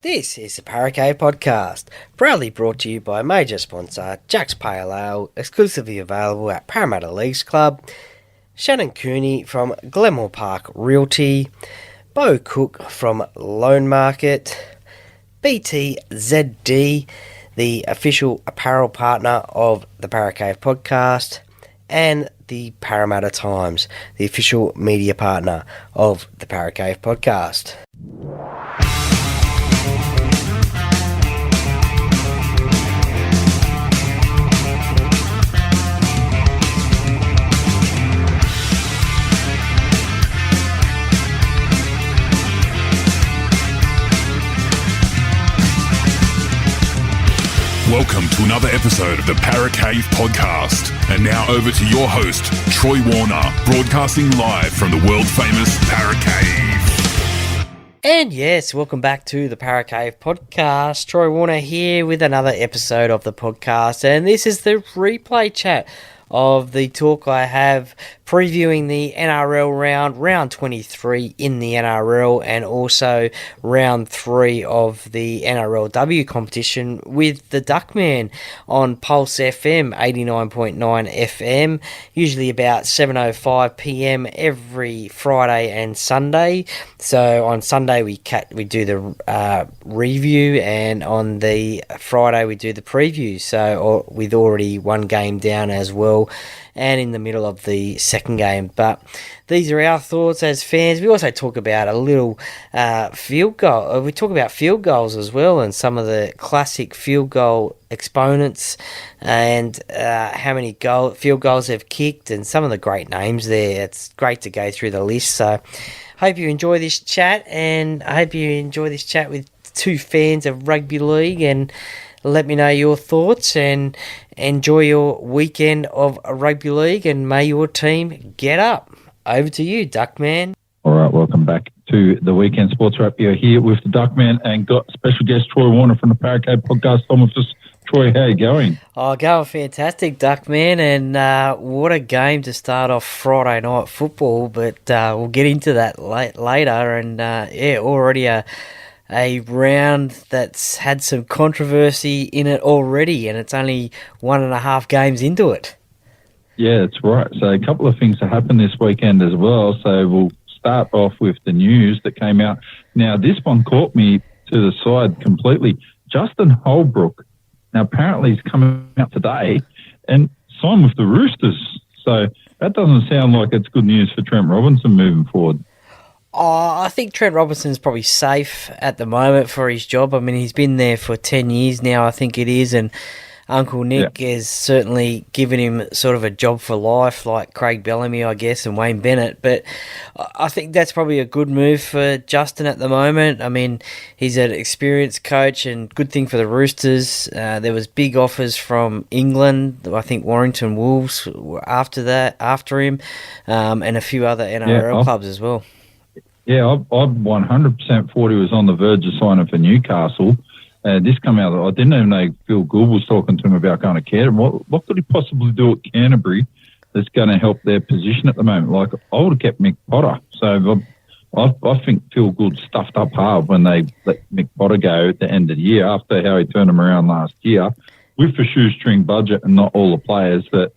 This is the Paracave Podcast, proudly brought to you by major sponsor Jack's Pale Ale, exclusively available at Parramatta Leagues Club, Shannon Cooney from Glenmore Park Realty, Bo Cook from Loan Market, BTZD, the official apparel partner of the Paracave Podcast, and the Parramatta Times, the official media partner of the Paracave Podcast. Welcome to another episode of the Paracave Podcast. And now over to your host, Troy Warner, broadcasting live from the world-famous Paracave. And yes, welcome back to the Paracave Podcast. Troy Warner here with another episode of the podcast. And this is the replay chat of the talk I have previewing the NRL round, round 23 in the NRL, and also round 3 of the NRLW competition with the Duckman on Pulse FM 89.9 FM, usually about 7:05 PM every Friday and Sunday. So on Sunday we do the review, and on the Friday we do the preview. So with already one game down as well, and in the middle of the second game. But these are our thoughts as fans. We also talk about a little field goal. We talk about field goals as well, and some of the classic field goal exponents, and how many field goals they've kicked, and some of the great names there. It's great to go through the list. So hope you enjoy this chat, and I hope you enjoy this chat with two fans of rugby league, and let me know your thoughts, and enjoy your weekend of rugby league, and may your team get up. Over to you, Duckman. All right, welcome back to the Weekend Sports Wrap. You're here with the Duckman and got special guest Troy Warner from the Paracave Podcast. On with us. Troy, how are you going? Oh, going fantastic, Duckman, and what a game to start off Friday night football, but we'll get into that later, and already a round that's had some controversy in it already, and it's only 1.5 games into it. Yeah, that's right. So a couple of things that happened this weekend as well. So we'll start off with the news that came out. Now, this one caught me to the side completely. Justin Holbrook, now apparently he's coming out today and signed with the Roosters. So that doesn't sound like it's good news for Trent Robinson moving forward. Oh, I think Trent Robinson's probably safe at the moment for his job. I mean, he's been there for 10 years now, I think it is, and Uncle Nick has certainly given him sort of a job for life, like Craig Bellamy, I guess, and Wayne Bennett. But I think that's probably a good move for Justin at the moment. I mean, he's an experienced coach, and good thing for the Roosters. There was big offers from England. I think Warrington Wolves were after him, and a few other NRL clubs as well. Yeah, I 100% thought he was on the verge of signing for Newcastle. This come out, I didn't even know Phil Gould was talking to him about going to Canterbury. What could he possibly do at Canterbury that's going to help their position at the moment? Like, I would have kept Mick Potter. So I think Phil Gould stuffed up hard when they let Mick Potter go at the end of the year after how he turned him around last year with the shoestring budget and not all the players that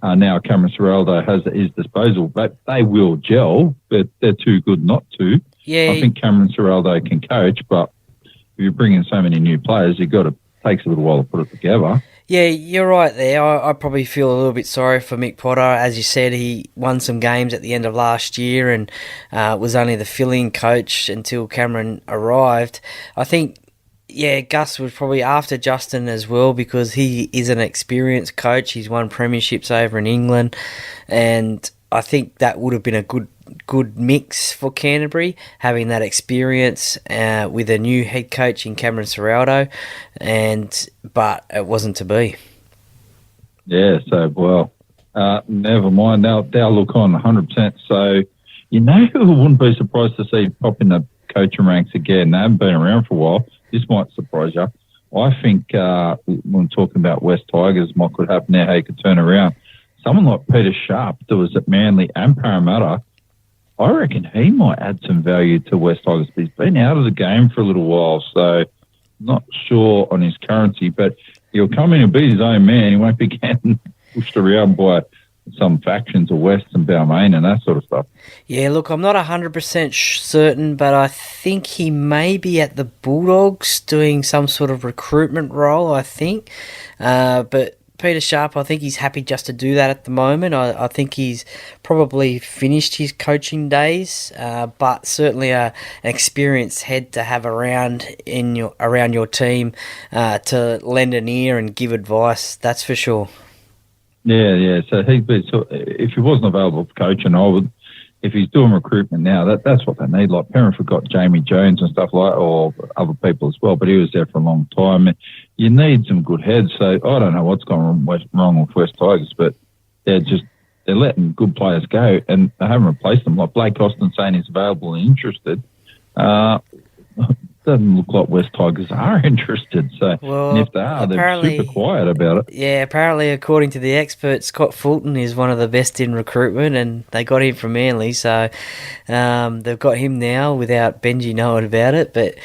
now Cameron Ciraldo has at his disposal. But they will gel, but they're too good not to. Yeah. I think Cameron Ciraldo can coach, but if you bring in so many new players, takes a little while to put it together. Yeah, you're right there. I probably feel a little bit sorry for Mick Potter. As you said, he won some games at the end of last year and was only the fill-in coach until Cameron arrived. I think, Gus was probably after Justin as well, because he is an experienced coach. He's won premierships over in England, and I think that would have been a good mix for Canterbury, having that experience with a new head coach in Cameron Ciraldo, but it wasn't to be. Yeah, so, never mind. They'll look on 100%. So, you know who wouldn't be surprised to see pop in the coaching ranks again? They haven't been around for a while. This might surprise you. I think when talking about West Tigers, what could happen there, how you could turn around. Someone like Peter Sharp that was at Manly and Parramatta, I reckon he might add some value to West Tigers. He's been out of the game for a little while, so not sure on his currency, but he'll come in and be his own man. He won't be getting pushed around by some factions of West and Balmain and that sort of stuff. Yeah, look, I'm not 100% certain, but I think he may be at the Bulldogs doing some sort of recruitment role, I think. But Peter Sharp, I think he's happy just to do that at the moment. I think he's probably finished his coaching days, but certainly an experienced head to have around your team to lend an ear and give advice, that's for sure. Yeah. So if he wasn't available for coaching, if he's doing recruitment now, that's what they need. Like Penrith got Jamie Jones and stuff or other people as well, but he was there for a long time. You need some good heads. So I don't know what's gone wrong with West Tigers, but they're letting good players go and they haven't replaced them. Like Blake Austin saying he's available and interested. Doesn't look like West Tigers are interested. So, and if they are, they're super quiet about it. Yeah, apparently, according to the expert, Scott Fulton is one of the best in recruitment, and they got him from Manly. So they've got him now without Benji knowing about it. But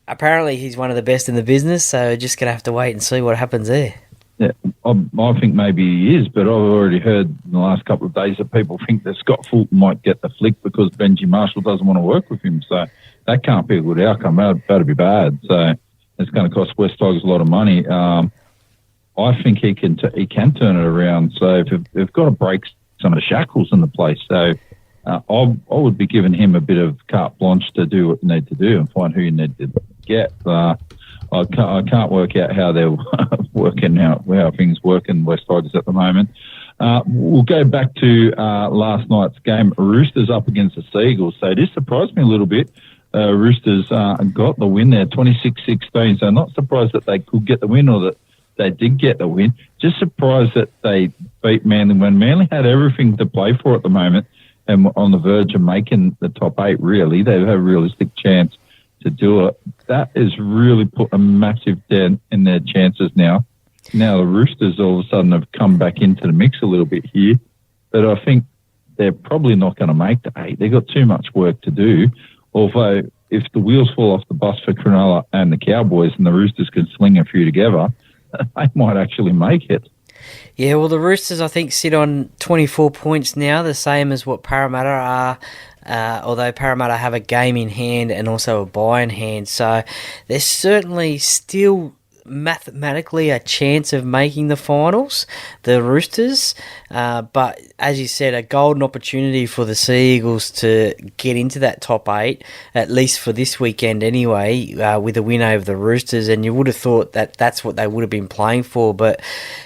apparently he's one of the best in the business. So just gonna have to wait and see what happens there. Yeah, I think maybe he is, but I've already heard in the last couple of days that people think that Scott Fulton might get the flick because Benji Marshall doesn't want to work with him. So that can't be a good outcome. That'd be bad. So it's going to cost West Tigers a lot of money. I think he can turn it around. So if they've got to break some of the shackles in the place, so I would be giving him a bit of carte blanche to do what you need to do and find who you need to get. I can't work out how they're working out, how things work in West Tigers at the moment. We'll go back to last night's game. Roosters up against the Seagulls. So this surprised me a little bit. Roosters got the win there, 26-16. So not surprised that they could get the win or that they did get the win. Just surprised that they beat Manly when Manly had everything to play for at the moment and were on the verge of making the top 8, really. They have a realistic chance to do it. That has really put a massive dent in their chances now. Now the Roosters all of a sudden have come back into the mix a little bit here, but I think they're probably not going to make the 8. They've got too much work to do, although if the wheels fall off the bus for Cronulla and the Cowboys and the Roosters can sling a few together, they might actually make it. Yeah, well, the Roosters, I think, sit on 24 points now, the same as what Parramatta are, although Parramatta have a game in hand and also a bye in hand. So there's certainly still mathematically a chance of making the finals, the Roosters, but as you said, a golden opportunity for the Sea Eagles to get into that top 8, at least for this weekend anyway, with a win over the Roosters, and you would have thought that that's what they would have been playing for, but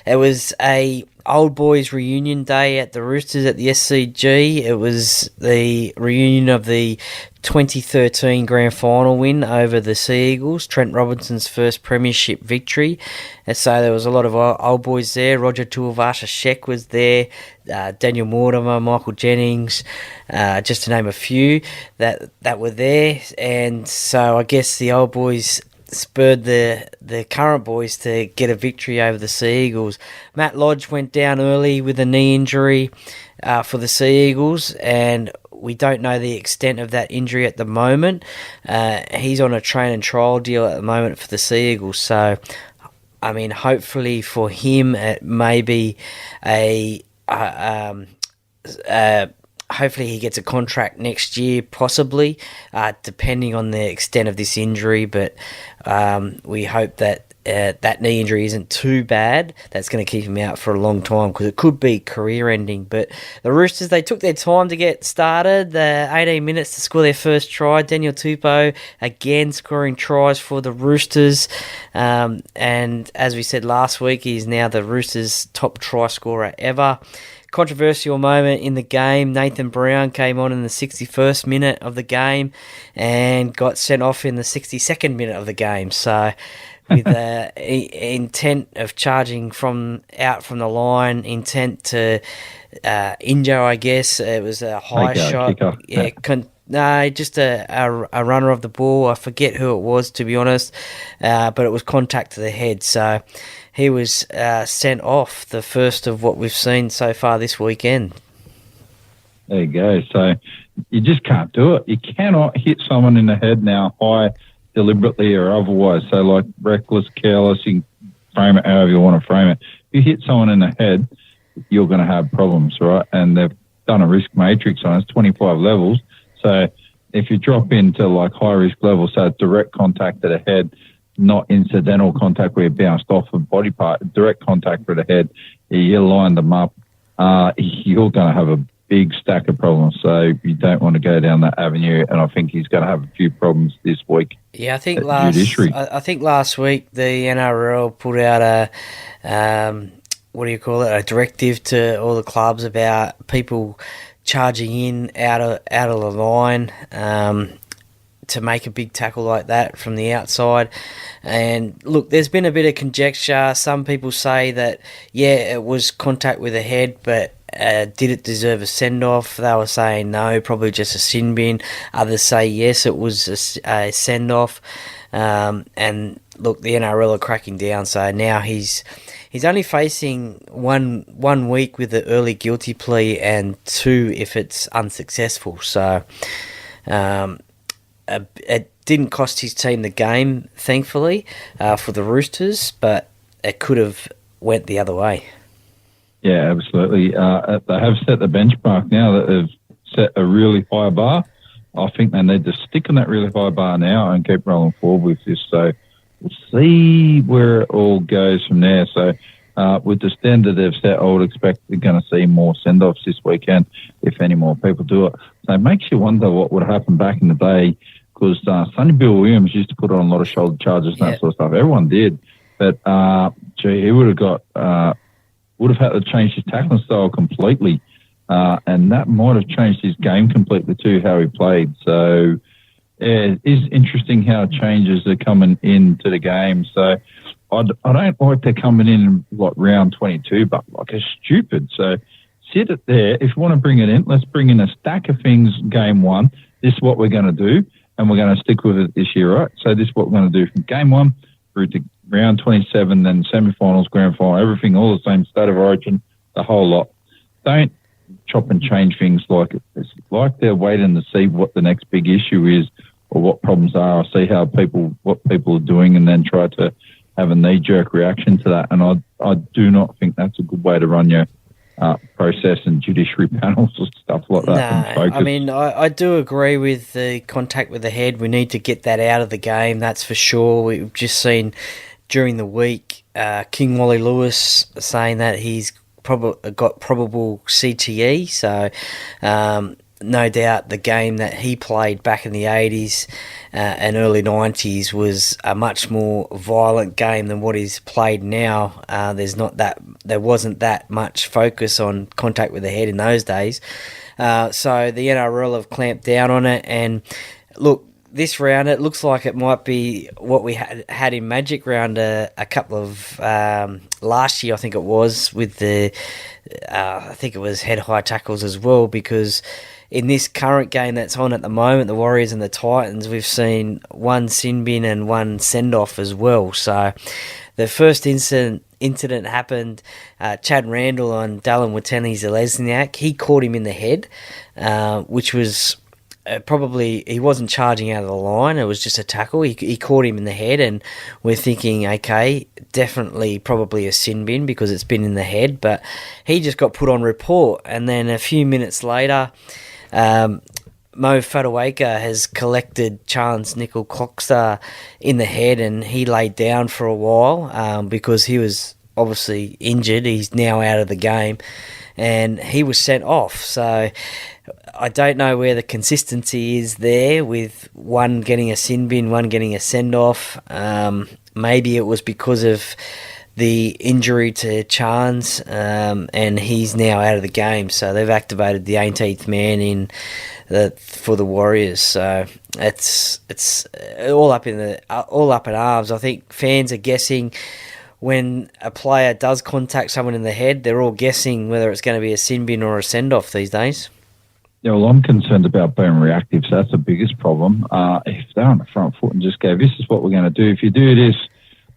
it was a old boys reunion day at the Roosters at the SCG. It was the reunion of the 2013 grand final win over the Sea Eagles, Trent Robinson's first premiership victory. And so there was a lot of old boys there. Roger Tuivasa-Sheck was there, Daniel Mortimer, Michael Jennings, just to name a few that were there. And so I guess the old boys spurred the current boys to get a victory over the Sea Eagles. Matt Lodge went down early with a knee injury for the Sea Eagles, and we don't know the extent of that injury at the moment. He's on a train and trial deal at the moment for the Sea Eagles, so I mean, hopefully for him it may be hopefully he gets a contract next year, possibly, depending on the extent of this injury. But we hope that that knee injury isn't too bad. That's going to keep him out for a long time because it could be career-ending. But the Roosters, they took their time to get started. The 18 minutes to score their first try. Daniel Tupou again scoring tries for the Roosters. And as we said last week, he's now the Roosters' top try scorer ever. Controversial moment in the game. Nathan Brown came on in the 61st minute of the game and got sent off in the 62nd minute of the game. So with the intent of charging out from the line, intent to injure, I guess. It was a high shot. Just a runner of the ball. I forget who it was, to be honest, but it was contact to the head. So he was sent off, the first of what we've seen so far this weekend. There you go. So you just can't do it. You cannot hit someone in the head now high deliberately or otherwise. So like reckless, careless, you can frame it however you want to frame it. If you hit someone in the head, you're going to have problems, right? And they've done a risk matrix on it. It's 25 levels. So if you drop into like high risk levels, so direct contact to the head, not incidental contact where you bounced off a body part, direct contact with the head, you line them up, you're going to have a big stack of problems. So you don't want to go down that avenue, and I think he's going to have a few problems this week. Yeah, I think last week the NRL put out a a directive to all the clubs about people charging in out of the line to make a big tackle like that from the outside. And look, there's been a bit of conjecture. Some people say that, it was contact with the head, but did it deserve a send-off? They were saying no, probably just a sin bin. Others say yes, it was a send-off. And look, the NRL are cracking down, so now he's only facing one week with the early guilty plea and 2 if it's unsuccessful. So it didn't cost his team the game, thankfully, for the Roosters, but it could have went the other way. Yeah, absolutely. They have set the benchmark now that they've set a really high bar. I think they need to stick on that really high bar now and keep rolling forward with this. So we'll see where it all goes from there. So with the standard they've set, I would expect we're going to see more send-offs this weekend if any more people do it. So it makes you wonder what would happen back in the day, because Sonny Bill Williams used to put on a lot of shoulder charges and that sort of stuff. Everyone did. But, he would have had to change his tackling style completely. And that might have changed his game completely too, how he played. So it is interesting how changes are coming into the game. So I don't like they're coming in like round 22, but like it's stupid. So sit it there. If you want to bring it in, let's bring in a stack of things game 1. This is what we're going to do, and we're going to stick with it this year, right? So this is what we're going to do from game 1 through to round 27, then semi-finals, grand final, everything, all the same, state of origin, the whole lot. Don't chop and change things like it's like they're waiting to see what the next big issue is or what problems are, or see what people are doing, and then try to have a knee-jerk reaction to that. And I do not think that's a good way to run your process and judiciary panels or stuff like that. No, I mean, I do agree with the contact with the head. We need to get that out of the game, that's for sure. We've just seen during the week King Wally Lewis saying that he's got probable CTE, so no doubt the game that he played back in the 80s and early 90s was a much more violent game than what he's played now. There wasn't that much focus on contact with the head in those days. So the NRL have clamped down on it, and look, this round it looks like it might be what we had in Magic Round a couple of last year, I think it was, with the I think it was head high tackles as well, because in this current game that's on at the moment, the Warriors and the Titans, we've seen 1 sin bin and 1 send-off as well. So the first incident happened, Chad Randall on Dallin Watene-Zelezniak. He caught him in the head, which was probably, he wasn't charging out of the line, it was just a tackle. He caught him in the head, and we're thinking, okay, definitely probably a sin bin because it's been in the head, but he just got put on report. And then a few minutes later, Mo Fadawaka has collected Chance Nickel Coxer in the head, and he laid down for a while because he was obviously injured. He's now out of the game, and he was sent off. So I don't know where the consistency is there with one getting a sin bin, one getting a send-off. Maybe it was because of the injury to Chance, and he's now out of the game. So they've activated the 18th man for the Warriors. So it's all up in arms. I think fans are guessing when a player does contact someone in the head. They're all guessing whether it's going to be a sin bin or a send-off these days. Yeah, well, I'm concerned about being reactive, so that's the biggest problem. If they're on the front foot and just go, this is what we're going to do. If you do this,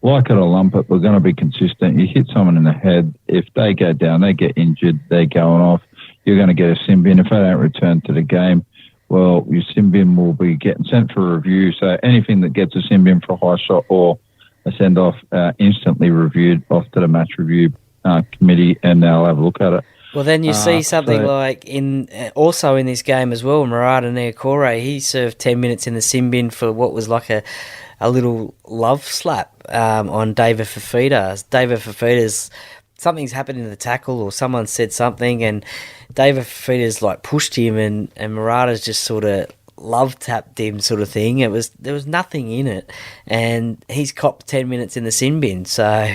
like it or lump it, we're going to be consistent. You hit someone in the head. If they go down, they get injured, they're going off. you're going to get a sin bin. If they don't return to the game, well, your sin bin will be getting sent for review. So anything that gets a sin bin for a high shot or a send-off, instantly reviewed off to the match review committee, and they'll have a look at it. Well, then you see something like also in this game as well, Murata Niokore, he served 10 minutes in the sin bin for what was like a little love slap on David Fafita. David Fafita's, something's happened in the tackle or someone said something and David Fafita's like pushed him and Murata's just sort of love tapped him sort of thing. There was nothing in it and he's copped 10 minutes in the sin bin. So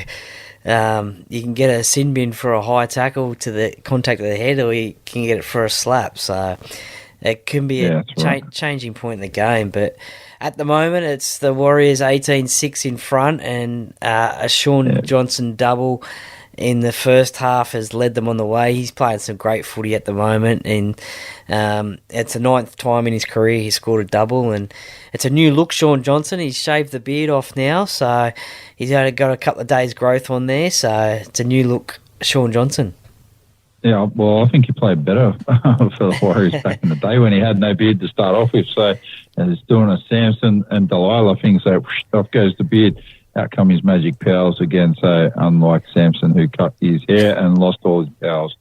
you can get a sin bin for a high tackle to the contact of the head, or you can get it for a slap. So it can be a changing point in the game. But at the moment, it's the Warriors 18-6 in front, and a Sean Johnson double in the first half has led them on the way. He's playing some great footy at the moment, and it's the 9th time in his career he's scored a double, and it's a new look, Sean Johnson. He's shaved the beard off now, so he's only got a couple of days' growth on there, so it's a new look, Sean Johnson. Yeah, well, I think he played better for the Warriors back in the day when he had no beard to start off with, so he's doing a Samson and Delilah thing, so off goes the beard. Out come his magic powers again, so unlike Samson, who cut his hair and lost all his powers.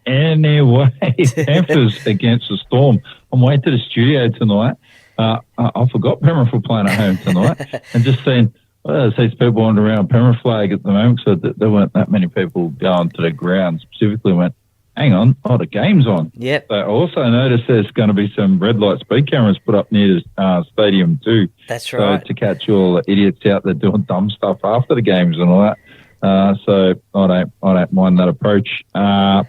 Anyway, Panthers against the Storm. I'm way to the studio tonight. I forgot Penrith were playing at home tonight and just seeing, I see people wandering around Penrith flag at the moment, so there weren't that many people going to the ground. Specifically went, hang on, the game's on. Yep. So I also noticed there's going to be some red light speed cameras put up near the stadium too. That's right. So to catch all the idiots out there doing dumb stuff after the games and all that. So I don't mind that approach. How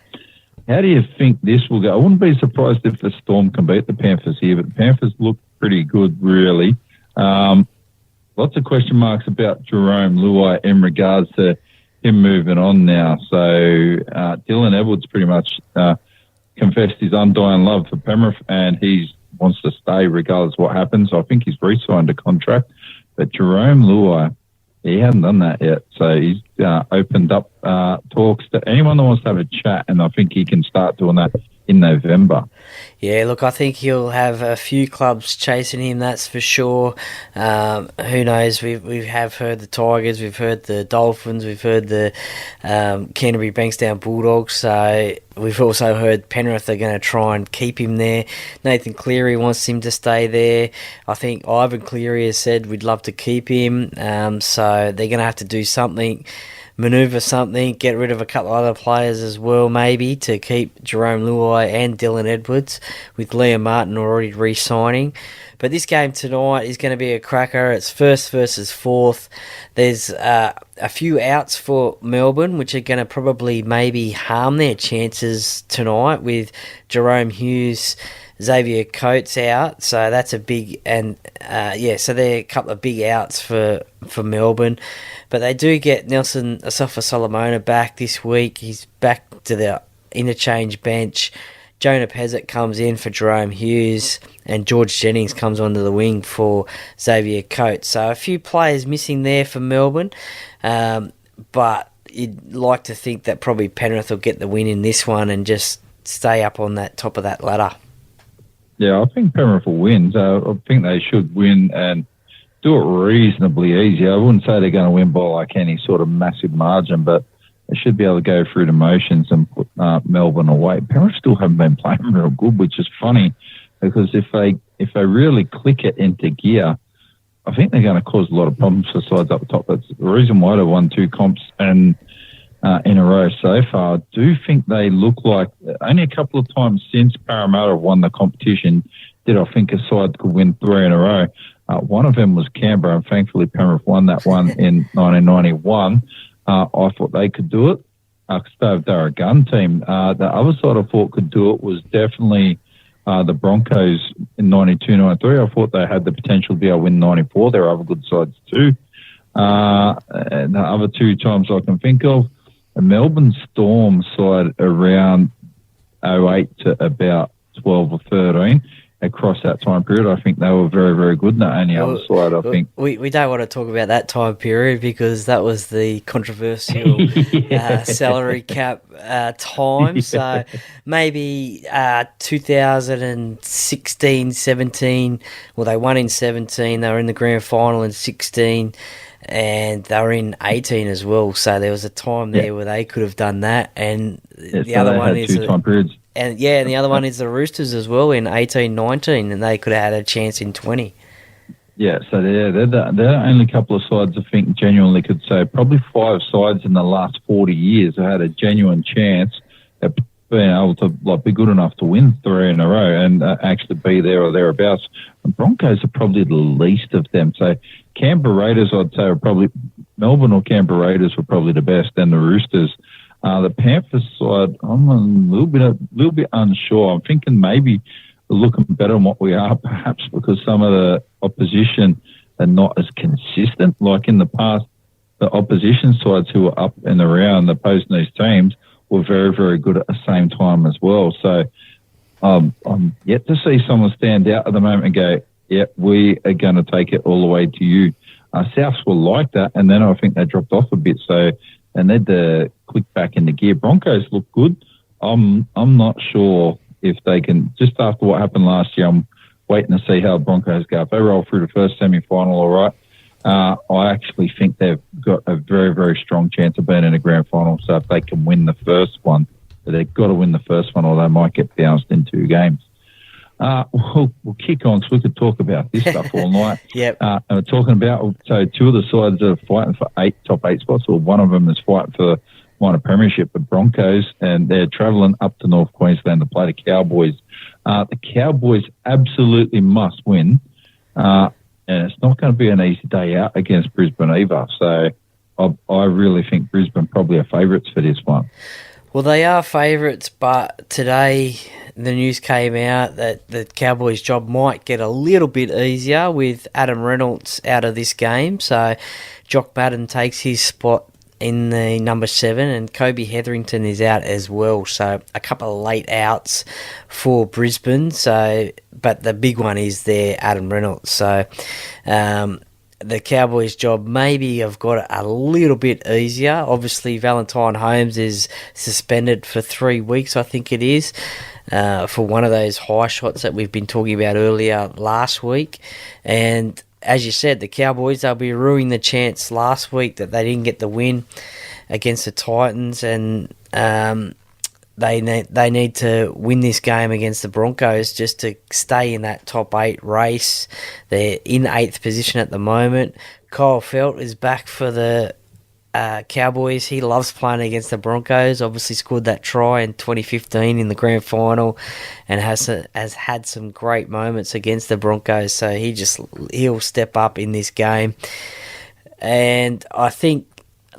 do you think this will go? I wouldn't be surprised if the Storm can beat the Panthers here, but the Panthers look pretty good, really. Lots of question marks about Jerome Luai in regards to him moving on now. So Dylan Edwards pretty much confessed his undying love for Penrith, and he wants to stay regardless of what happens. I think he's re-signed a contract, but Jerome Luai, he hasn't done that yet. So he's opened up talks to anyone that wants to have a chat, and I think he can start doing that in November. Yeah, look, I think he'll have a few clubs chasing him, that's for sure. Who knows? We have heard the Tigers, we've heard the Dolphins, we've heard the Canterbury Bankstown Bulldogs, so we've also heard Penrith are going to try and keep him there. Nathan Cleary wants him to stay there. I think Ivan Cleary has said we'd love to keep him, so they're going to have to do something, manoeuvre something, get rid of a couple of other players as well, maybe, to keep Jerome Luai and Dylan Edwards, with Liam Martin already re-signing. But this game tonight is going to be a cracker. It's first versus fourth. There's a few outs for Melbourne, which are going to probably maybe harm their chances tonight, with Jerome Hughes, Xavier Coates out, so that's a big, and so they're a couple of big outs for Melbourne. But they do get Nelson Asafa-Solomona back this week. He's back to the interchange bench. Jonah Pezzett comes in for Jerome Hughes, and George Jennings comes onto the wing for Xavier Coates. So a few players missing there for Melbourne, but you'd like to think that probably Penrith will get the win in this one and just stay up on that top of that ladder. Yeah, I think Penrith will win. I think they should win and do it reasonably easy. I wouldn't say they're going to win by like any sort of massive margin, but they should be able to go through the motions and put Melbourne away. Penrith still haven't been playing real good, which is funny, because if they really click it into gear, I think they're going to cause a lot of problems for sides up the top. That's the reason why they won 2 comps and in a row so far. I do think they look like, only a couple of times since Parramatta have won the competition did I think a side could win 3 in a row. One of them was Canberra, and thankfully Penrith won that one in 1991. I thought they could do it because they're a gun team. The other side I thought could do it was definitely the Broncos in 92, 93. I thought they had the potential to be able to win 94. There are other good sides too. And the other 2 times I can think of, a Melbourne Storm side around 08 to about 12 or 13, across that time period. I think they were very, very good. And the only other side, I think. We don't want to talk about that time period because that was the controversial salary cap time. So maybe 2016, 17. Well, they won in 17. They were in the grand final in 16. And they were in 18 as well. So there was a time there where they could have done that. And the other one is... two time periods. And the other one is the Roosters as well in 18, 19, and they could have had a chance in 20. Yeah, so they're the only couple of sides I think genuinely could say, probably 5 sides in the last 40 years have had a genuine chance at being able to be good enough to win 3 in a row and actually be there or thereabouts. And Broncos are probably the least of them. So Canberra Raiders, I'd say, are probably Melbourne or Canberra Raiders were probably the best, and the Roosters. The Panthers side, I'm a little bit unsure. I'm thinking maybe we're looking better than what we are, perhaps because some of the opposition are not as consistent. Like in the past, the opposition sides who were up and around opposing these teams were very, very good at the same time as well. So I'm yet to see someone stand out at the moment and go, yeah, we are going to take it all the way to you. Souths were like that, and then I think they dropped off a bit. So, and they'd click back into gear. Broncos look good. I'm not sure if they can, just after what happened last year, I'm waiting to see how the Broncos go. If they roll through the first semi-final all right, I actually think they've got a very, very strong chance of being in a grand final. So if they can win the first one, they've got to win the first one or they might get bounced in 2 games. We'll kick on because we could talk about this stuff all night. Yep. And we're talking about, so 2 of the sides are fighting for top 8 spots, or one of them is fighting for minor premiership, the Broncos, and they're travelling up to North Queensland to play the Cowboys. The Cowboys absolutely must win, and it's not going to be an easy day out against Brisbane either. So I really think Brisbane probably are favourites for this one. Well, they are favourites, but today the news came out that the Cowboys' job might get a little bit easier with Adam Reynolds out of this game. So Jock Madden takes his spot in the number 7, and Kobe Hetherington is out as well. So a couple of late outs for Brisbane. So, but the big one is there, Adam Reynolds. So the Cowboys' job maybe have got it a little bit easier. Obviously, Valentine Holmes is suspended for 3 weeks, I think it is, for one of those high shots that we've been talking about earlier last week. And as you said, the Cowboys, they'll be ruining the chance last week that they didn't get the win against the Titans, and they need to win this game against the Broncos just to stay in that top 8 race. They're in 8th position at the moment. Kyle Felt is back for the Cowboys. He loves playing against the Broncos. Obviously scored that try in 2015 in the grand final and has had some great moments against the Broncos. So he'll step up in this game. And I think,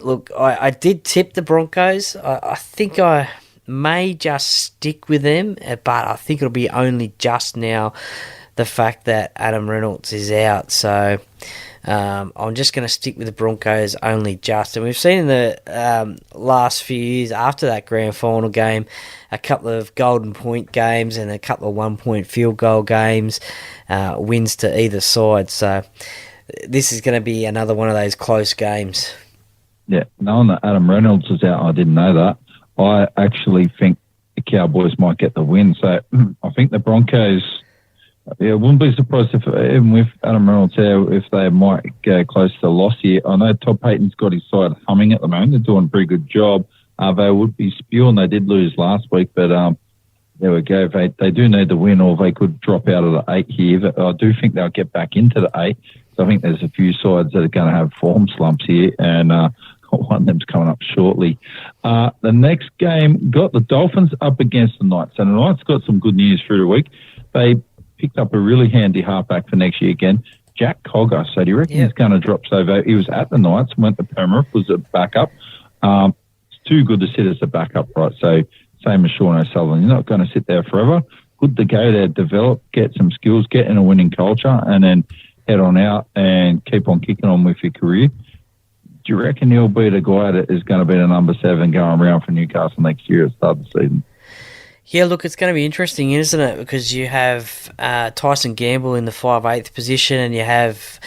look, I did tip the Broncos. I think I may just stick with them, but I think it'll be only just now the fact that Adam Reynolds is out. So I'm just going to stick with the Broncos only just. And we've seen in the last few years after that grand final game a couple of golden point games and a couple of 1-point field goal games, wins to either side. So this is going to be another one of those close games. Yeah, knowing that Adam Reynolds is out, I didn't know that. I actually think the Cowboys might get the win. So I think the Broncos, wouldn't be surprised if, even with Adam Reynolds there, if they might go close to a loss here. I know Todd Payton's got his side humming at the moment. They're doing a pretty good job. They would be spewing. They did lose last week, but there we go. They do need the win, or they could drop out of the 8 here. But I do think they'll get back into the 8. So I think there's a few sides that are going to have form slumps here, and one of them's coming up shortly. The next game got the Dolphins up against the Knights. And the Knights got some good news through the week. They picked up a really handy halfback for next year again, Jack Cogger. So do you reckon he's going to drop so? He was at the Knights, went to Penrith, was a backup. It's too good to sit as a backup, right? So same as Sean O'Sullivan. You're not going to sit there forever. Good to go there, develop, get some skills, get in a winning culture, and then head on out and keep on kicking on with your career. Do you reckon he'll be the guy that is going to be the number 7 going around for Newcastle next year at the start of the season? Yeah, look, it's going to be interesting, isn't it? Because you have Tyson Gamble in the 5/8 position, and you have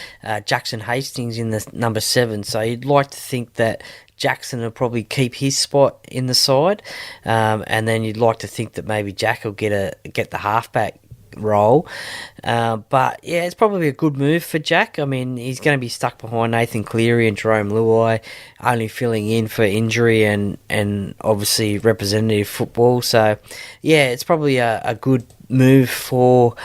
Jackson Hastings in the number 7. So you'd like to think that Jackson will probably keep his spot in the side, and then you'd like to think that maybe Jack will get the halfback role. But yeah, it's probably a good move for Jack. I mean, he's going to be stuck behind Nathan Cleary and Jerome Luai, only filling in for injury and obviously representative football. So yeah, it's probably a good move for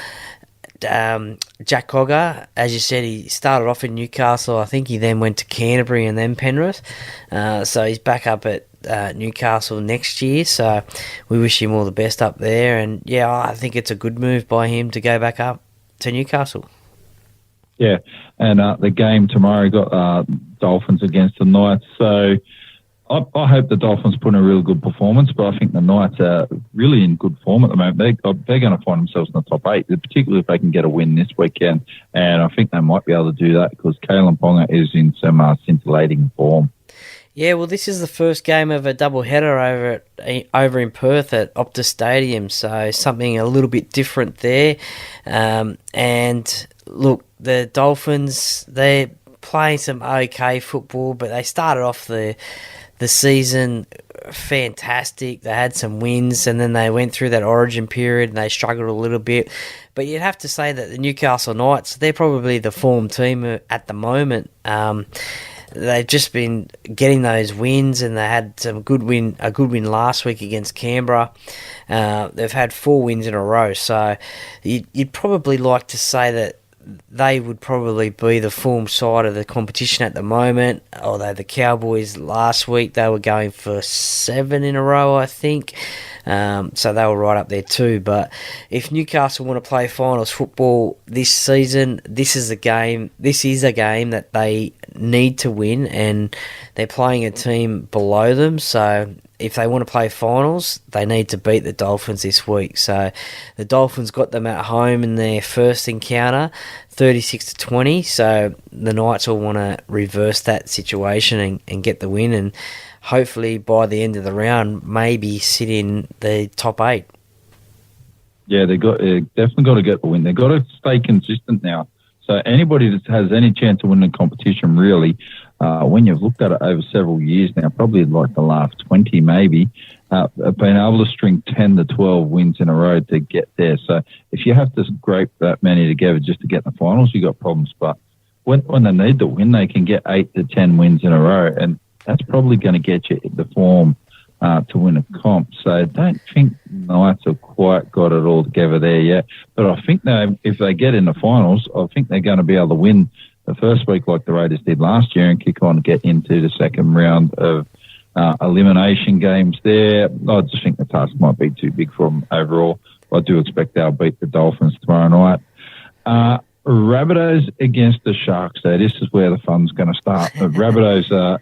Jack Cogger. As you said, he started off in Newcastle. I think he then went to Canterbury and then Penrith. So he's back up at Newcastle next year, so we wish him all the best up there. And yeah, I think it's a good move by him to go back up to Newcastle. Yeah, and the game tomorrow got Dolphins against the Knights, so I hope the Dolphins put in a really good performance, but I think the Knights are really in good form at the moment. They're going to find themselves in the top 8, particularly if they can get a win this weekend, and I think they might be able to do that because Kalen Ponga is in some scintillating form. Yeah, well, this is the first game of a double-header over in Perth at Optus Stadium, so something a little bit different there. And look, the Dolphins, they're playing some okay football, but they started off the season fantastic. They had some wins, and then they went through that origin period, and they struggled a little bit. But you'd have to say that the Newcastle Knights, they're probably the form team at the moment. They've just been getting those wins, and they had a good win last week against Canberra. They've had 4 wins in a row, so you'd probably like to say that they would probably be the form side of the competition at the moment, although the Cowboys last week, they were going for 7 in a row, I think. So they were right up there too. But if Newcastle want to play finals football this season, this is a game that they need to win, and they're playing a team below them. So if they want to play finals, they need to beat the Dolphins this week. So the Dolphins got them at home in their first encounter, 36-20. So the Knights will want to reverse that situation and get the win, and hopefully by the end of the round, maybe sit in the top 8. Yeah, they definitely got to get the win. They've got to stay consistent now. So anybody that has any chance of winning the competition, really, when you've looked at it over several years now, probably like the last 20 maybe, have been able to string 10 to 12 wins in a row to get there. So if you have to scrape that many together just to get in the finals, you've got problems. But when they need to win, they can get 8 to 10 wins in a row, and that's probably going to get you the form to win a comp. So I don't think Knights have quite got it all together there yet. But I think if they get in the finals, I think they're going to be able to win the first week like the Raiders did last year and kick on and get into the second round of elimination games there. I just think the task might be too big for them overall. I do expect they'll beat the Dolphins tomorrow night. Rabbitohs against the Sharks. So this is where the fun's going to start. The Rabbitohs...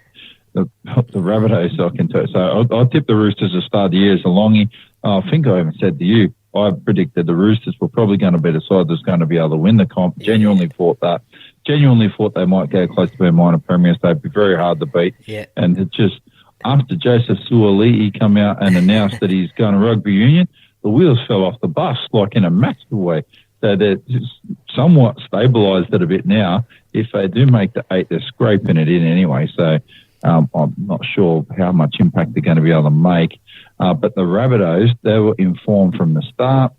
The Rabbitohs, I can tell you. So I tipped the Roosters to start the year as a longie. I think I even said to you, I predicted the Roosters were probably going to be the side that's going to be able to win the comp. Genuinely thought that. Genuinely thought they might go close to being minor premiers. They'd be very hard to beat. Yeah. And it just, after Joseph Suaalii come out and announced that he's going to rugby union, the wheels fell off the bus like in a massive way. So they're just somewhat stabilised it a bit now. If they do make the 8, they're scraping it in anyway. So I'm not sure how much impact they're going to be able to make. But the Rabbitohs, they were informed from the start.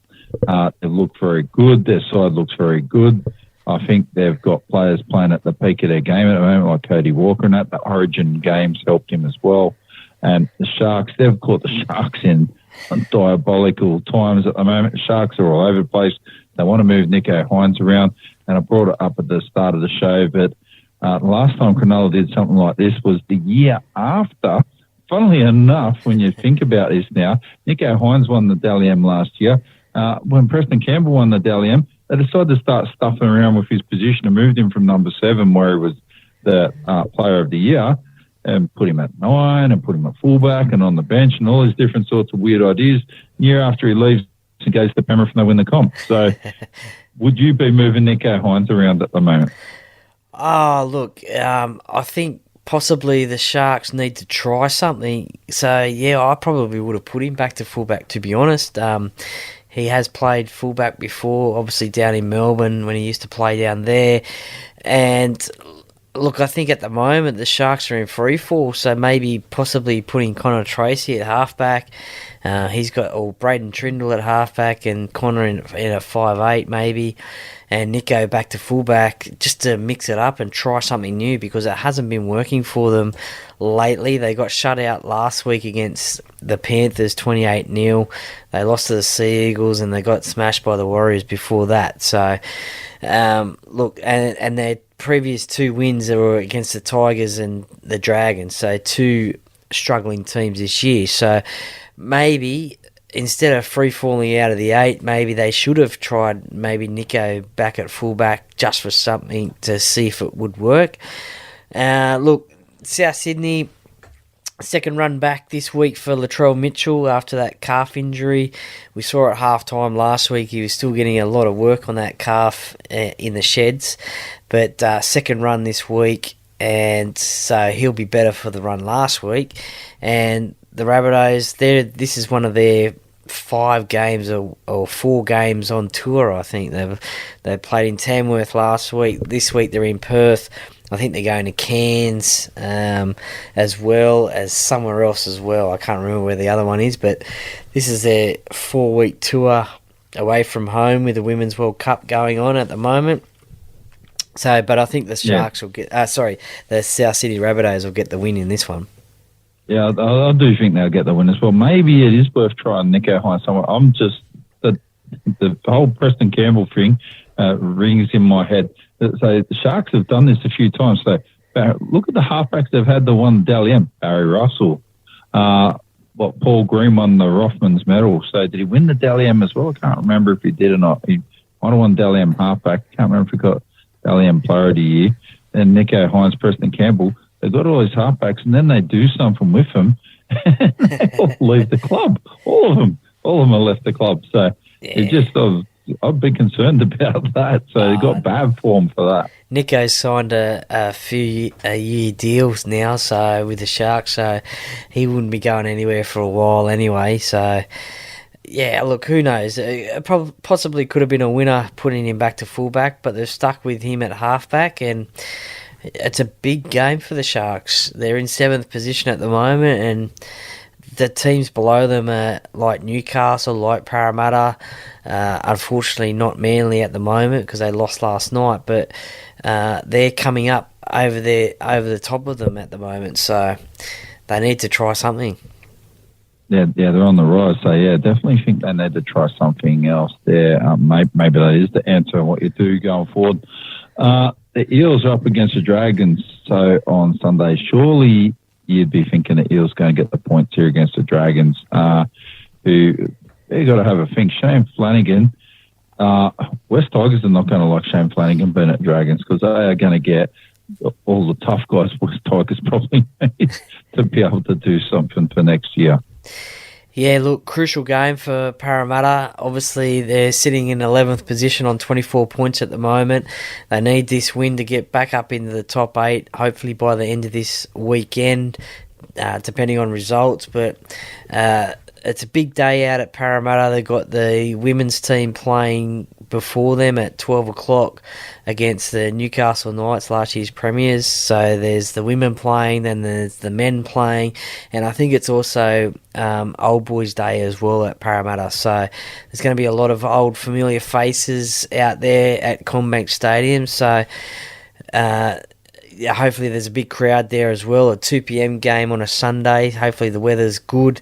They look very good. Their side looks very good. I think they've got players playing at the peak of their game at the moment, like Cody Walker, and that. The Origin games helped him as well. And the Sharks, they've caught the Sharks in diabolical times at the moment. The Sharks are all over the place. They want to move Nico Hines around. And I brought it up at the start of the show, but the last time Cronulla did something like this was the year after. Funnily enough, when you think about this now, Nico Hines won the Dally M last year. When Preston Campbell won the Dally M, they decided to start stuffing around with his position and moved him from number 7, where he was the player of the year, and put him at 9 and put him at fullback and on the bench and all these different sorts of weird ideas. Year after he leaves and goes to Penrith and they win the comp. So would you be moving Nico Hines around at the moment? Oh, look, I think possibly the Sharks need to try something. So, yeah, I probably would have put him back to fullback, to be honest. He has played fullback before, obviously down in Melbourne when he used to play down there. And look, I think at the moment the Sharks are in free fall, so maybe possibly putting Connor Tracy at halfback. He's got Braden Trindle at halfback and Connor in a 5'8" maybe, and Nico back to fullback just to mix it up and try something new because it hasn't been working for them lately. They got shut out last week against the Panthers 28-0. They lost to the Sea Eagles and they got smashed by the Warriors before that. So, look, and their previous 2 wins were against the Tigers and the Dragons, so 2 struggling teams this year. So maybe instead of free falling out of the 8, maybe they should have tried maybe Nico back at fullback just for something to see if it would work. Look, South Sydney, second run back this week for Latrell Mitchell after that calf injury. We saw at halftime last week he was still getting a lot of work on that calf in the sheds, but second run this week, and so he'll be better for the run last week. And the Rabbitohs, this is one of their 5 games or 4 games on tour. I think they played in Tamworth last week. This week they're in Perth. I think they're going to Cairns as well as somewhere else as well. I can't remember where the other one is, but this is their 4-week tour away from home with the Women's World Cup going on at the moment. So, but I think the Sharks will get... the South Sydney Rabbitohs will get the win in this one. Yeah, I do think they'll get the win as well. Maybe it is worth trying Nico Hines somewhere. I'm just... The whole Preston Campbell thing rings in my head. So the Sharks have done this a few times. So look at the halfbacks they've had. The one Dally M, Barry Russell. Paul Green won the Rothmans medal. So did he win the Dally M as well? I can't remember if he did or not. He might have won Dally M halfback. Can't remember if he got Dally M player of the year. And Nico Hines, Preston Campbell. They've got all these halfbacks, and then they do something with them, and they all leave the club. All of them have left the club. So it's just I'd be concerned about that. So they got bad form for that. Nico's signed a year deals now, so with the Sharks, so he wouldn't be going anywhere for a while anyway. So yeah, look, who knows? Possibly could have been a winner putting him back to fullback, but they've stuck with him at halfback, and it's a big game for the Sharks. They're in 7th position at the moment, and the teams below them are like Newcastle, like Parramatta. Unfortunately, not Manly at the moment because they lost last night, but they're coming up over the top of them at the moment. So they need to try something. Yeah, they're on the rise. So yeah, definitely think they need to try something else there. Maybe that is the answer on what you do going forward. The Eels are up against the Dragons, so on Sunday. Surely you'd be thinking the Eels going to get the points here against the Dragons, who they've got to have a think. Shane Flanagan, West Tigers are not going to like Shane Flanagan being at Dragons because they are going to get all the tough guys West Tigers probably need to be able to do something for next year. Yeah, look, crucial game for Parramatta. Obviously, they're sitting in 11th position on 24 points at the moment. They need this win to get back up into the top 8, hopefully by the end of this weekend, depending on results. But it's a big day out at Parramatta. They've got the women's team playing before them at 12 o'clock against the Newcastle Knights, last year's premiers. So there's the women playing, then there's the men playing, and I think it's also Old Boys Day as well at Parramatta. So there's going to be a lot of old familiar faces out there at CommBank Stadium. So hopefully there's a big crowd there as well. A 2 p.m. game on a Sunday. Hopefully the weather's good.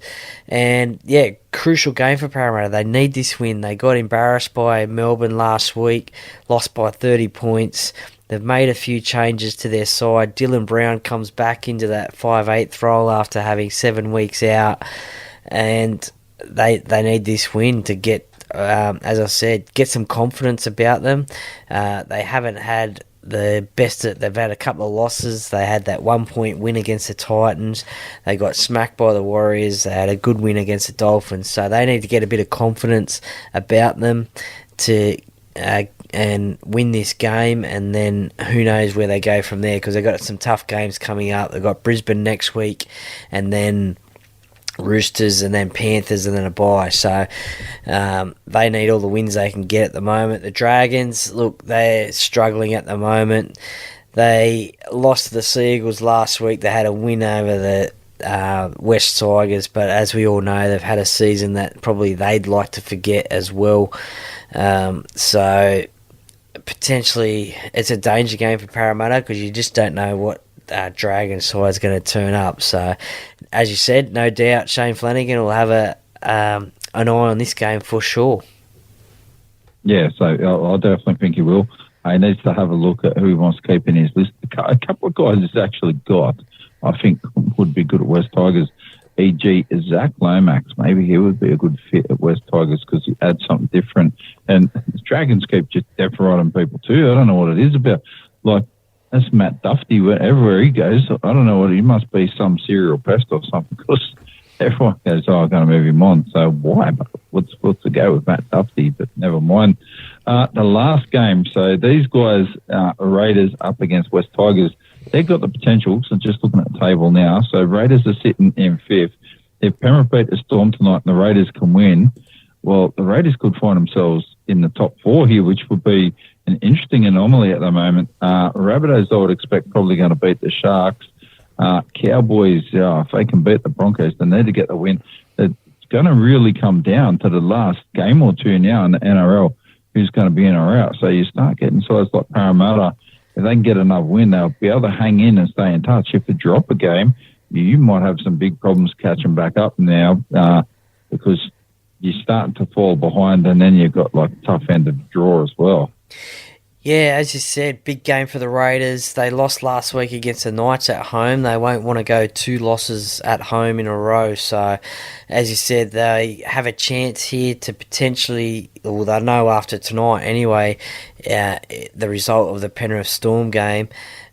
And yeah, crucial game for Parramatta. They need this win. They got embarrassed by Melbourne last week, lost by 30 points. They've made a few changes to their side. Dylan Brown comes back into that 5/8 role after having 7 weeks out. And they need this win to get, as I said, get some confidence about them. They haven't had the best. They've had a couple of losses. They had that 1 point win against the Titans. They got smacked by the Warriors. They had a good win against the Dolphins. So they need to get a bit of confidence about them to and win this game, and then who knows where they go from there, because they've got some tough games coming up. They've got Brisbane next week, and then Roosters, and then Panthers, and then a bye. So they need all the wins they can get at the moment. The Dragons, look, they're struggling at the moment. They lost to the Seagulls last week. They had a win over the West Tigers, but as we all know, they've had a season that probably they'd like to forget as well. So potentially it's a danger game for Parramatta, because you just don't know what Dragon side is going to turn up. So as you said, no doubt Shane Flanagan will have an eye on this game for sure. Yeah, so I definitely think he will. He needs to have a look at who he wants to keep in his list. A couple of guys he's actually got, I think, would be good at West Tigers. E.g. Zach Lomax, maybe he would be a good fit at West Tigers, because he adds something different. And the Dragons keep just death riding people too. I don't know what it is about. Like, that's Matt Duffy. Everywhere he goes, I don't know what he must be, some serial pest or something, because everyone goes, I'm going to move him on. So why? What's the go with Matt Duffy? But never mind. The last game, so these guys, Raiders up against West Tigers, they've got the potential. So just looking at the table now, so Raiders are sitting in fifth. If Penrith beat the Storm tonight and the Raiders can win, well, the Raiders could find themselves in the top four here, which would be an interesting anomaly at the moment. Rabbitohs, I would expect, probably going to beat the Sharks. Cowboys, if they can beat the Broncos, they need to get the win. It's going to really come down to the last game or two now in the NRL, who's going to be in or out. So you start getting sides like Parramatta. If they can get another win, they'll be able to hang in and stay in touch. If they drop a game, you might have some big problems catching back up now, because you're starting to fall behind, and then you've got like a tough end of the draw as well. Yeah, as you said, big game for the Raiders. They lost last week against the Knights at home. They won't want to go 2 losses at home in a row. So, as you said, they have a chance here to potentially, well, they'll know after tonight anyway, the result of the Penrith Storm game.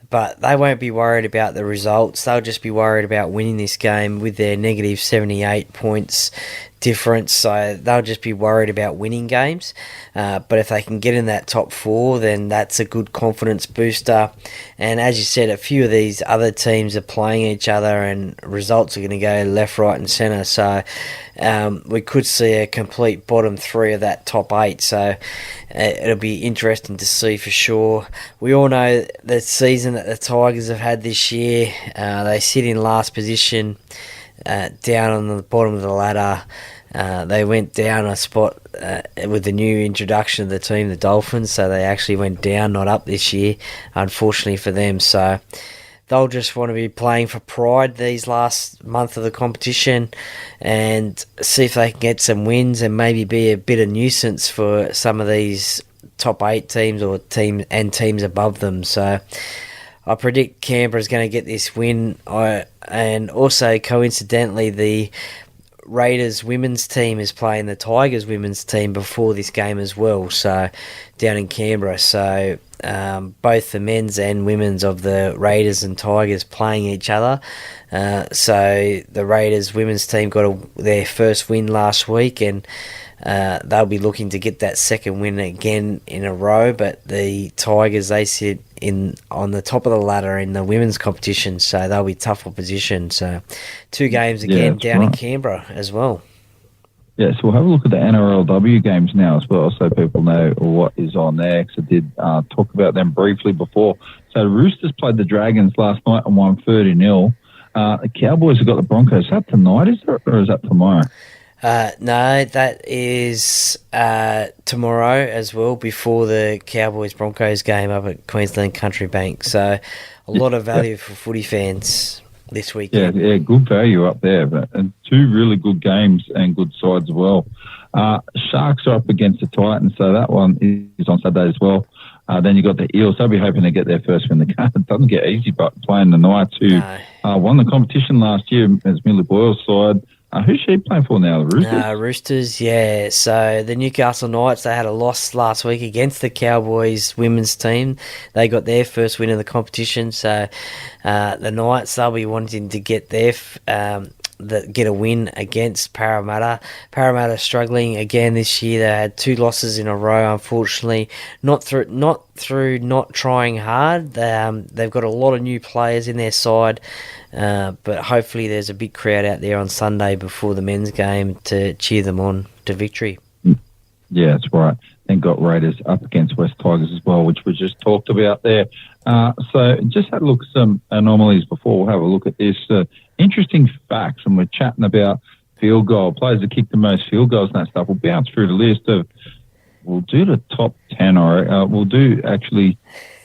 But they won't be worried about the results. They'll just be worried about winning this game with their negative 78 points difference. So they'll just be worried about winning games. But if they can get in that top 4, then that's a good confidence booster. And as you said, a few of these other teams are playing each other, and results are going to go left, right and centre. So we could see a complete bottom 3 of that top 8. So it'll be interesting to see for sure. We all know the season that the Tigers have had this year. They sit in last position, down on the bottom of the ladder. They went down a spot with the new introduction of the team, the Dolphins, so they actually went down, not up this year, unfortunately for them. So they'll just want to be playing for pride these last month of the competition and see if they can get some wins and maybe be a bit of nuisance for some of these top 8 teams or teams above them. So I predict Canberra's going to get this win. And also, coincidentally, the Raiders women's team is playing the Tigers women's team before this game as well, so down in Canberra. So both the men's and women's of the Raiders and Tigers playing each other. So the Raiders women's team got their first win last week, and they'll be looking to get that second win again in a row. But the Tigers, they sit on the top of the ladder in the women's competition, so they'll be tough opposition. So 2 games again down in Canberra as well. Yeah, so we'll have a look at the NRLW games now as well, so people know what is on there, because I did talk about them briefly before. So the Roosters played the Dragons last night and won 30-0. The Cowboys have got the Broncos. Is that tonight, or is that tomorrow? No, that is tomorrow as well, before the Cowboys-Broncos game up at Queensland Country Bank. So a lot of value for footy fans this weekend. Yeah, good value up there. And 2 really good games and good sides as well. Sharks are up against the Titans, so that one is on Saturday as well. Then you got the Eels. They'll be hoping to get their first win. It doesn't get easy, but playing the Knights, who won the competition last year as Millie Boyle's side. Who's she playing for now? The Roosters? Roosters, yeah. So the Newcastle Knights, they had a loss last week against the Cowboys women's team. They got their first win in the competition. So the Knights, they'll be wanting to get their that get a win against Parramatta. Parramatta struggling again this year. They had 2 losses in a row, unfortunately. Not through not trying hard. They've got a lot of new players in their side, but hopefully there's a big crowd out there on Sunday before the men's game to cheer them on to victory. Yeah, that's right. And got Raiders up against West Tigers as well, which we just talked about there. So just had a look at some anomalies before we'll have a look at this. Interesting facts, and we're chatting about field goal, players that kick the most field goals and that stuff. We'll bounce through the list of, we'll do the top 10, or we'll do actually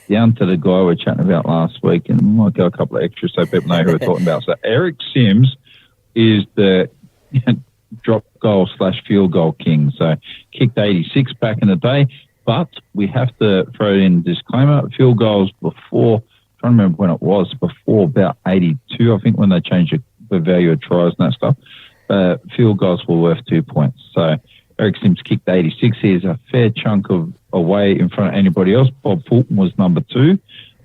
down to the guy we were chatting about last week, and we might go a couple of extras so people know who we're talking about. So Eric Sims is the drop goal / field goal king. So kicked 86 back in the day, but we have to throw in a disclaimer. Field goals before, I'm trying to remember when it was, before about 82, I think, when they changed the value of tries and that stuff. Field goals were worth 2 points. So Eric Sims kicked 86. He's a fair chunk of away in front of anybody else. Bob Fulton was number 2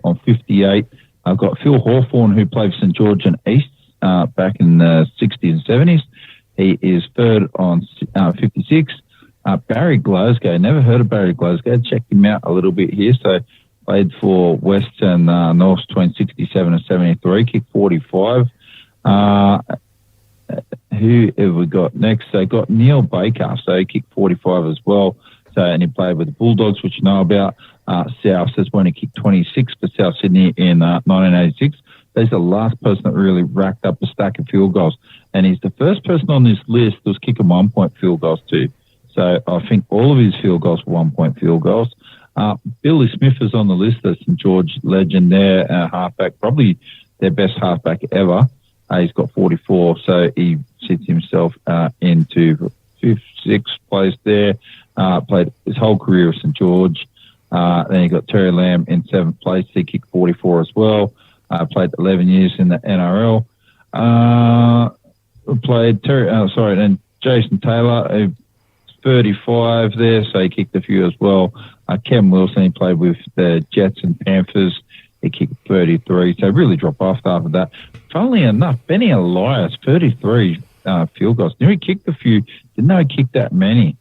on 58. I've got Phil Hawthorne, who played for St George and East back in the 60s and 70s. He is 3rd on 56. Barry Glasgow, never heard of Barry Glasgow. Checked him out a little bit here. So played for Western North between 67 and 73, kicked 45. Who have we got next? So got Neil Baker, so he kicked 45 as well. So, and he played with the Bulldogs, which you know about. South says when he kicked 26 for South Sydney in 1986. He's the last person that really racked up a stack of field goals. And he's the first person on this list that was kicking 1 point field goals too. So I think all of his field goals were 1 point field goals. Billy Smith is on the list. That's St George legend there, halfback, probably their best halfback ever. He's got 44, so he sits himself into 5th, 6th place there. Played his whole career with St George. Then you got Terry Lamb in 7th place. He kicked 44 as well. Played 11 years in the NRL. Then Jason Taylor, 35 there, so he kicked a few as well. Kevin Wilson, he played with the Jets and Panthers. He kicked 33, so really dropped off after that. Funnily enough, Benny Elias, 33 field goals. Knew he kicked a few. Didn't know he kicked that many.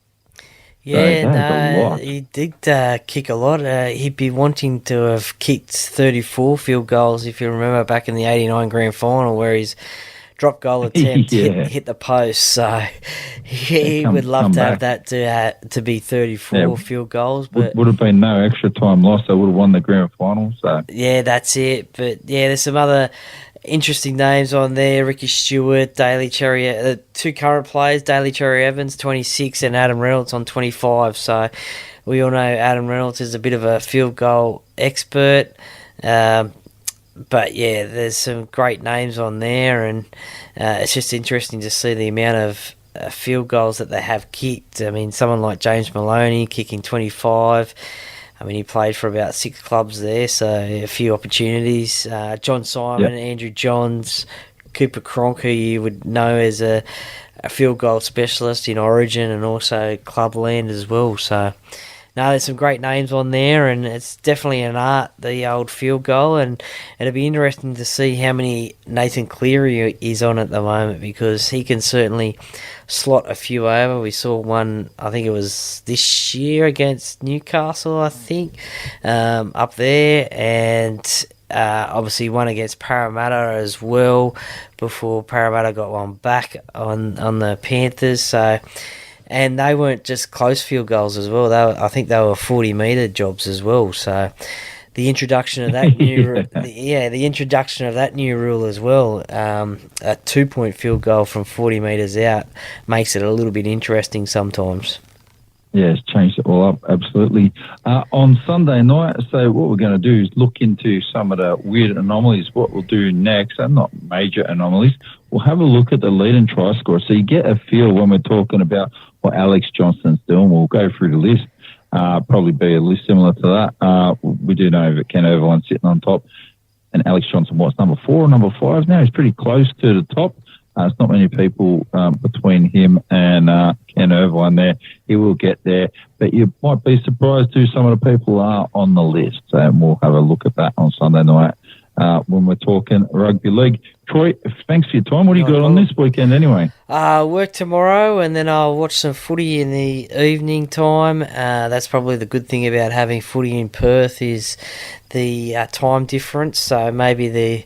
Yeah, he did kick a lot. He'd be wanting to have kicked 34 field goals, if you remember, back in the 89 grand final where his drop goal attempt hit the post. So he would love to have that to be 34 field goals. But would have been no extra time lost. They would have won the grand final. So yeah, that's it. But yeah, there's some other interesting names on there. Ricky Stewart, Daly Cherry, 2 current players, Daly Cherry Evans, 26, and Adam Reynolds on 25. So we all know Adam Reynolds is a bit of a field goal expert. But yeah, there's some great names on there, and it's just interesting to see the amount of field goals that they have kicked. I mean, someone like James Maloney kicking 25. I mean, he played for about 6 clubs there, so a few opportunities. John Simon, Andrew Johns, Cooper Cronk, who you would know as a field goal specialist in Origin and also Clubland as well. So, no, there's some great names on there, and it's definitely an art, the old field goal, and it'll be interesting to see how many Nathan Cleary is on at the moment, because he can certainly slot a few over. We saw one, I think it was this year against Newcastle, I think, up there, and obviously one against Parramatta as well, before Parramatta got one back on the Panthers. So, and they weren't just close field goals as well. I think they were 40-metre jobs as well. So the introduction of that new the introduction of that new rule as well, a 2-point field goal from 40 metres out, makes it a little bit interesting sometimes. Yeah, it's changed it all up, absolutely. On Sunday night, so what we're going to do is look into some of the weird anomalies. What we'll do next, and not major anomalies, we'll have a look at the lead and try score, so you get a feel when we're talking about what Alex Johnston's doing. We'll go through the list, probably be a list similar to that. We do know that Ken Irvine's sitting on top, and Alex Johnson, what's number 4 or number 5 now? He's pretty close to the top. There's not many people between him and Ken Irvine there. He will get there, but you might be surprised who some of the people are on the list. So we'll have a look at that on Sunday night when we're talking rugby league. Troy, thanks for your time. What do you got on this weekend anyway? Work tomorrow, and then I'll watch some footy in the evening time. That's probably the good thing about having footy in Perth is the time difference. So maybe the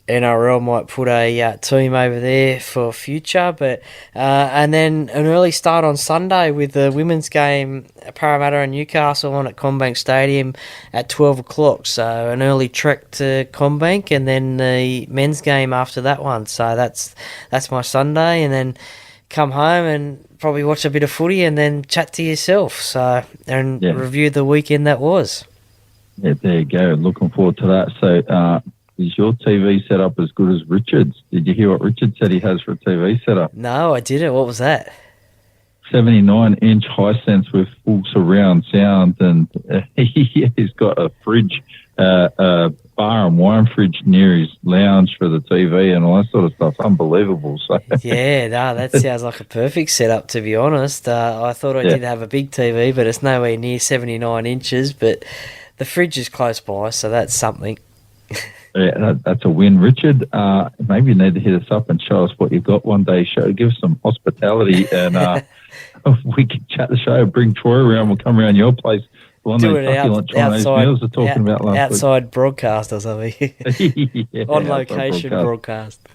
NRL might put a team over there for future, but and then an early start on Sunday with the women's game, Parramatta and Newcastle on at CommBank Stadium at 12 o'clock. So an early trek to CommBank, and then the men's game after that one. So that's my Sunday, and then come home and probably watch a bit of footy, and then chat to yourself. So review the weekend that was. Yeah, there you go. Looking forward to that. So. Is your TV setup as good as Richard's? Did you hear what Richard said he has for a TV setup? No, I didn't. What was that? 79-inch Hisense with full surround sound, and he's got a fridge, a bar and wine fridge near his lounge for the TV and all that sort of stuff. Unbelievable. So yeah, no, that sounds like a perfect setup, to be honest. I thought I did have a big TV, but it's nowhere near 79 inches, but the fridge is close by, so that's something. Yeah, that's a win, Richard. Maybe you need to hit us up and show us what you've got one day. Give us some hospitality, and we can chat the show. Bring Troy around. We'll come around your place. Do it Chinese meals we're talking about last outside week. Broadcast or something. Yeah, on location broadcast.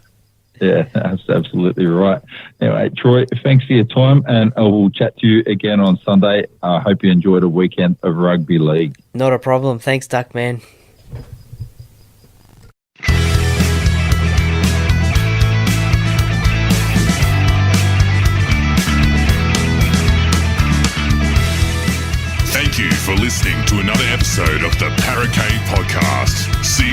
Yeah, that's absolutely right. Anyway, Troy, thanks for your time, and I will chat to you again on Sunday. I hope you enjoyed a weekend of rugby league. Not a problem. Thanks, Duckman. Thank you for listening to another episode of the Paracave Podcast. See